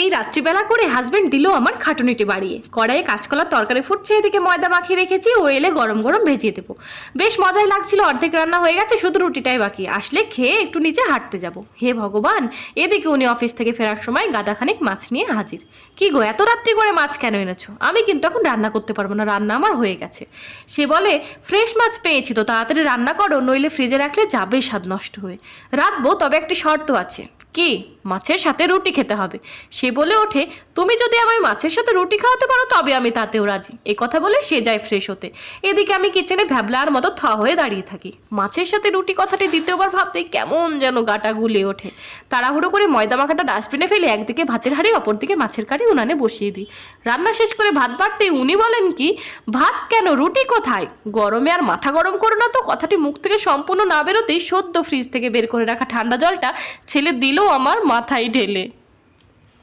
এই রাত্রিবেলা করে হাজবেন্ড দিল আমার খাটুনিটি বাড়িয়ে। কড়াইয়ে কাঁচকলার তরকারি ফুটছে, এদিকে ময়দা মাখিয়ে রেখেছি, ও এলে গরম গরম ভেজিয়ে দেবো। বেশ মজাই লাগছিল। অর্ধেক রান্না হয়ে গেছে, শুধু রুটিটাই বাকি। আসলে খেয়ে একটু নিচে হাঁটতে যাব। হে ভগবান! এদিকে উনি অফিস থেকে ফেরার সময় গাদাখানিক মাছ নিয়ে হাজির। কি গো, এত রাত্রি করে মাছ কেন এনেছো? আমি কিন্তু এখন রান্না করতে পারবো না, রান্না আমার হয়ে গেছে। সে বলে, ফ্রেশ মাছ পেয়েছি তো, তাড়াতাড়ি রান্না করো, নইলে ফ্রিজে রাখলে যাবে স্বাদ নষ্ট হয়ে। রাখবো, তবে একটি শর্ত আছে। কি? মাছের সাথে রুটি খেতে হবে। সে বলে ওঠে, তুমি যদি আমায় মাছের সাথে রুটি খাওয়াতে পারো তবে আমি তাতেও রাজি। এই কথা বলে সে যায় ফ্রেশ হতে। এদিকে আমি কিচেনে ভ্যাবলার মতো থ হয়ে দাঁড়িয়ে থাকি। মাছের সাথে রুটি কথাটি দ্বিতীয়বার ভাবতেই কেমন যেন গাটা গুলে ওঠে। তাড়াহুড়ো করে ময়দা মাখাটা ডাস্টবিনে ফেলে একদিকে ভাতের হাঁড়ি, অপরদিকে মাছের কারি উনানে বসিয়ে দিই। রান্না শেষ করে ভাত বাড়তেই উনি বলেন, কি ভাত কেন, রুটি কোথায়? গরমে আর মাথা গরম করো না তো। কথাটি মুখ থেকে সম্পূর্ণ না বেরোতেই সদ্য ফ্রিজ থেকে বের করে রাখা ঠান্ডা জলটা ছেলে দিল আমার মাথায় ঢেলে।